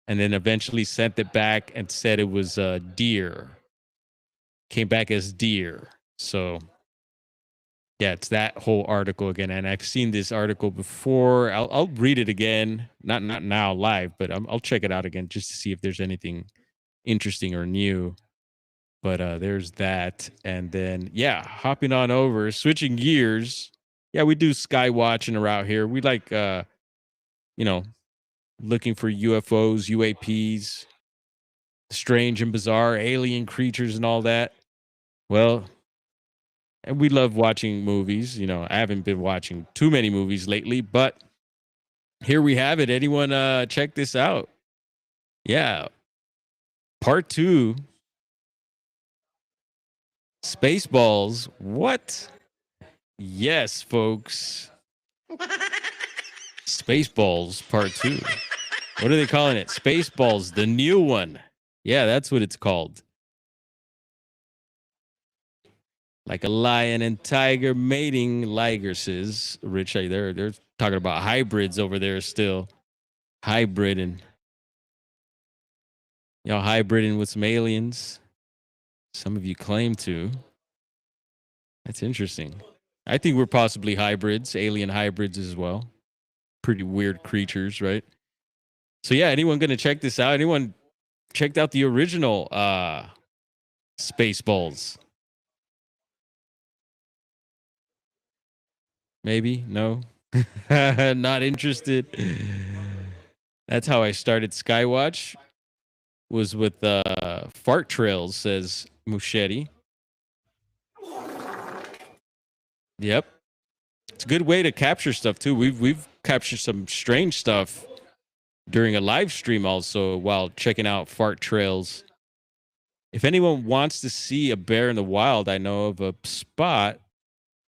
And then eventually sent it back and said it was deer. came back as deer. So yeah, it's that whole article again. And I've seen this article before. I'll read it again. Not now live, but I'll check it out again just to see if there's anything interesting or new. But there's that. And then, yeah, hopping on over, switching gears. Yeah, we do sky watching around here. We like, looking for UFOs, UAPs, strange and bizarre alien creatures and all that. Well, and we love watching movies. I haven't been watching too many movies lately, but here we have it. Anyone check this out? Yeah. Part 2. Spaceballs. What? Yes, folks. Spaceballs Part 2. What are they calling it? Spaceballs, the new one. Yeah, that's what it's called. Like a lion and tiger mating, Liger says. Rich, they're talking about hybrids over there still. Hybriding with some aliens. Some of you claim to. That's interesting. I think we're possibly hybrids, alien hybrids as well. Pretty weird creatures, right? So yeah, anyone going to check this out? Anyone checked out the original Spaceballs? Maybe? No? Not interested. That's how I started Skywatch. Was with fart trails, says Muschetti. Yep. It's a good way to capture stuff too. We've captured some strange stuff during a live stream also while checking out fart trails. If anyone wants to see a bear in the wild, I know of a spot.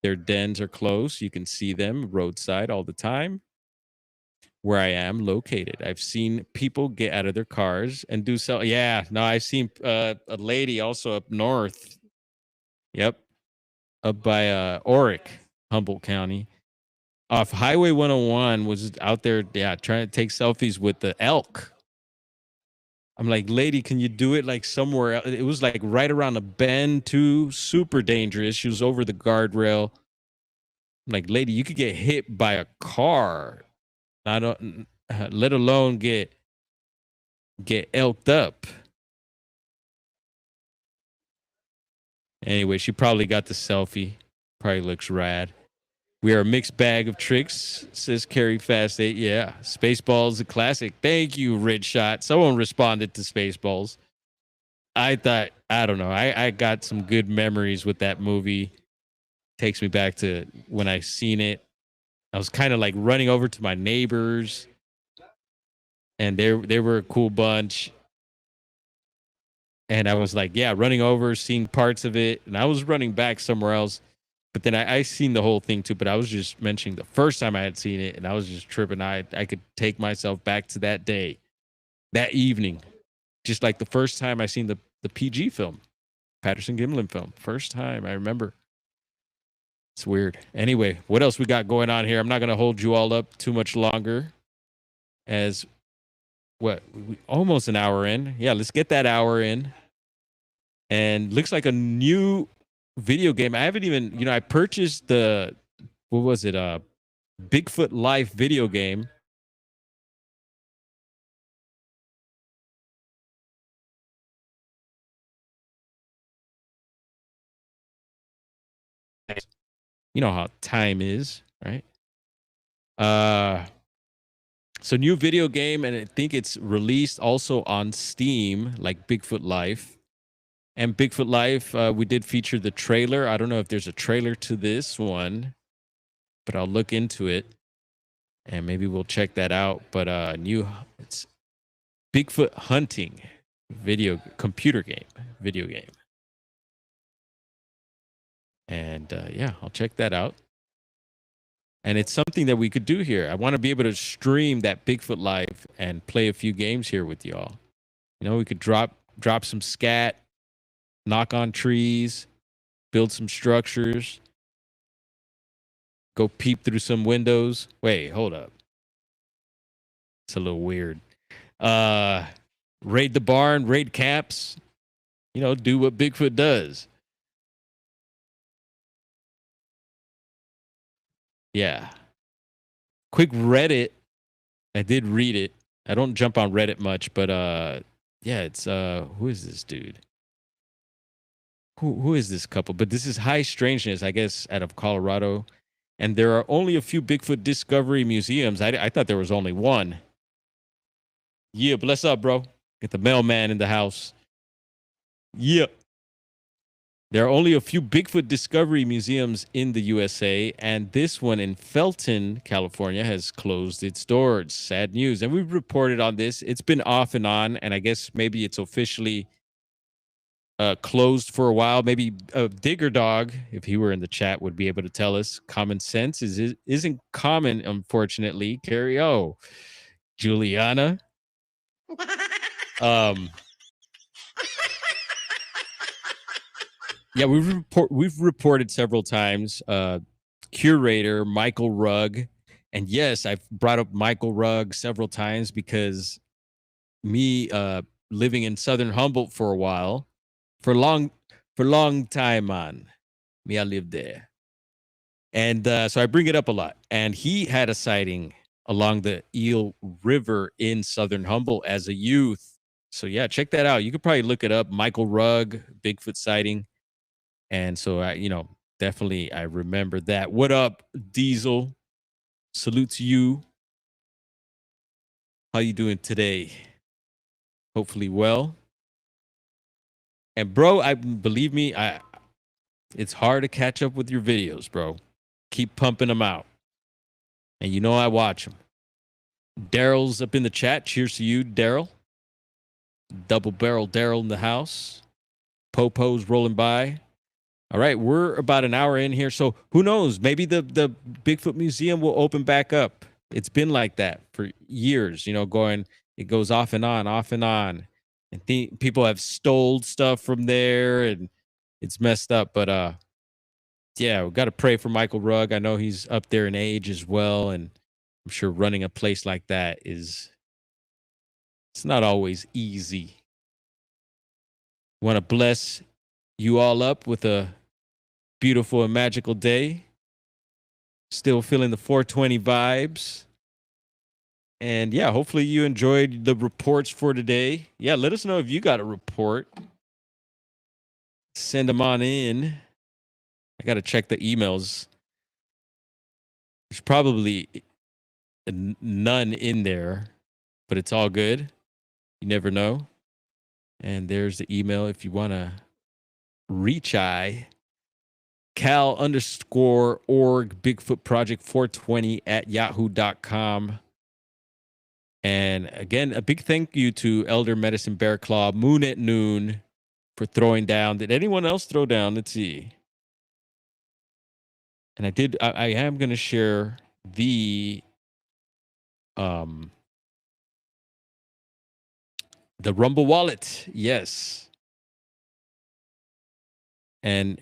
Their dens are close. You can see them roadside all the time where I am located. I've seen people get out of their cars and do so. Yeah, no, I've seen a lady also up north. Yep. Up by Oric, Humboldt County. Off Highway 101 was out there, yeah, trying to take selfies with the elk. I'm like, lady, can you do it like somewhere else? It was like right around a bend too, super dangerous. She was over the guardrail. I'm like, lady, you could get hit by a car. Let alone get elked up. Anyway, she probably got the selfie. Probably looks rad. We are a mixed bag of tricks, says Carrie Fast 8. Yeah, Spaceballs, a classic. Thank you, Red Shot. Someone responded to Spaceballs. I don't know. I got some good memories with that movie. Takes me back to when I seen it. I was kind of like running over to my neighbors, and they were a cool bunch. And I was like, yeah, running over, seeing parts of it, and I was running back somewhere else. But then I seen the whole thing too, but I was just mentioning the first time I had seen it, and I was just tripping. I could take myself back to that day, that evening, just like the first time I seen the PG film, Patterson Gimlin film. First time I remember. It's weird. Anyway, what else we got going on here? I'm not going to hold you all up too much longer. As almost an hour in. Yeah, let's get that hour in. And looks like a new video game. I haven't even, I purchased the, what was it? Bigfoot Life video game. You know how time is, right? So new video game, and I think it's released also on Steam, like Bigfoot Life. And Bigfoot Life, we did feature the trailer. I don't know if there's a trailer to this one, but I'll look into it and maybe we'll check that out. But it's Bigfoot hunting video game. And yeah, I'll check that out. And it's something that we could do here. I want to be able to stream that Bigfoot Live and play a few games here with y'all. We could drop some scat, knock on trees, build some structures, go peep through some windows. Wait, hold up. It's a little weird. Raid the barn, raid camps, do what Bigfoot does. Yeah. Quick Reddit. I did read it. I don't jump on Reddit much, but yeah, it's who is this dude? Who is this couple? But this is High Strangeness, I guess, out of Colorado. And there are only a few Bigfoot discovery museums. I thought there was only one. Yeah, bless up, bro. Get the mailman in the house. Yeah. There are only a few Bigfoot discovery museums in the USA, and this one in Felton, California, has closed its doors. Sad news. And we've reported on this. It's been off and on, and I guess maybe it's officially closed for a while. Maybe Digger Dog, if he were in the chat, would be able to tell us. Common sense isn't common, unfortunately. Carrie O. Juliana. Yeah, we've reported several times. Curator Michael Rugg, and yes, I've brought up Michael Rugg several times because me living in Southern Humboldt for a while, for long time on, me I lived there, and so I bring it up a lot. And he had a sighting along the Eel River in Southern Humboldt as a youth. So yeah, check that out. You could probably look it up. Michael Rugg, Bigfoot sighting. And so I, definitely I remember that. What up, Diesel? Salute to you. How you doing today? Hopefully well. And bro, believe me, it's hard to catch up with your videos, bro. Keep pumping them out. And I watch them. Daryl's up in the chat. Cheers to you, Daryl. Double barrel Daryl in the house. Popo's rolling by. All right, we're about an hour in here, so who knows? Maybe the Bigfoot Museum will open back up. It's been like that for years, it goes off and on, and people have stole stuff from there, and it's messed up. But yeah, we got to pray for Michael Rugg. I know he's up there in age as well, and I'm sure running a place like that it's not always easy. Want to bless you all up with a beautiful and magical day. Still feeling the 420 vibes. And yeah, hopefully you enjoyed the reports for today. Yeah, let us know if you got a report. Send them on in. I got to check the emails. There's probably none in there, but it's all good. You never know. And there's the email if you want to reach cal_org Bigfoot Project 420 at yahoo.com. And again, a big thank you to Elder Medicine Bear Claw, Moon at Noon, for throwing down. Did anyone else throw down? Let's see. And I am going to share the Rumble wallet. Yes. And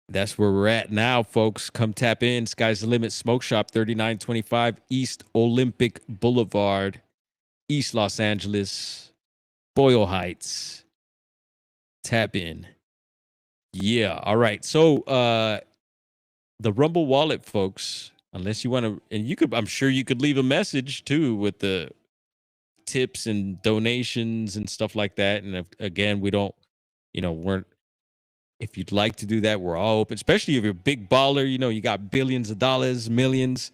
that's where we're at now, folks. Come tap in. Sky's the limit. Smoke Shop, 3925 East Olympic Boulevard, East Los Angeles, Boyle Heights. Tap in. Yeah. All right. So the Rumble wallet, folks, unless you want to, and I'm sure you could leave a message too with the tips and donations and stuff like that. And again, we don't, if you'd like to do that, we're all open, especially if you're a big baller, you got billions of dollars, millions,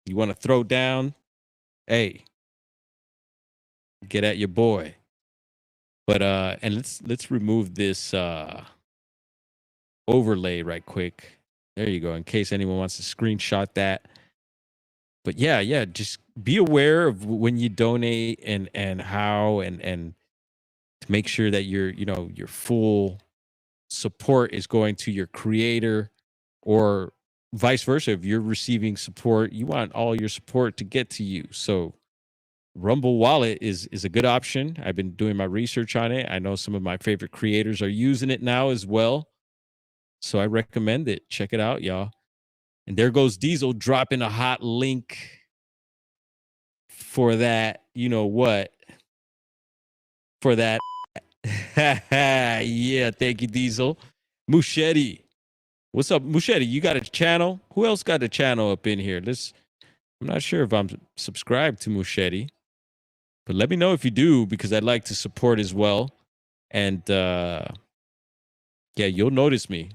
you want to throw down, hey, get at your boy. But and let's remove this overlay right quick. There you go, in case anyone wants to screenshot that. But yeah, just be aware of when you donate and how and to make sure that your full support is going to your creator, or vice versa. If you're receiving support, you want all your support to get to you. So Rumble Wallet is a good option. I've been doing my research on it. I know some of my favorite creators are using it now as well. So I recommend it. Check it out, y'all. And there goes Diesel dropping a hot link for that, for that. Yeah, thank you, Diesel. Muschetti. What's up, Muschetti? You got a channel? Who else got a channel up in here? I'm not sure if I'm subscribed to Muschetti, but let me know if you do, because I'd like to support as well. And yeah, you'll notice me.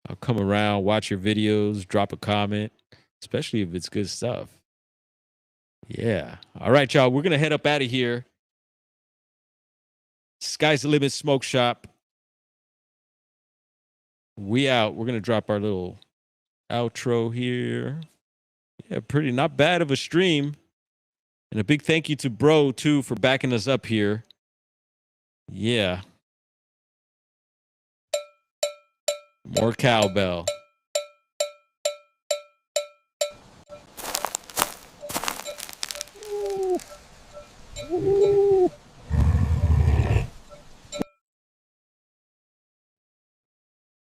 I'll come around, watch your videos, drop a comment, especially if it's good stuff. Yeah. All right, y'all. We're going to head up out of here. Sky's the Limit Smoke Shop. We out. We're going to drop our little outro here. Yeah, pretty not bad of a stream. And a big thank you to Bro, too, for backing us up here. Yeah. More cowbell.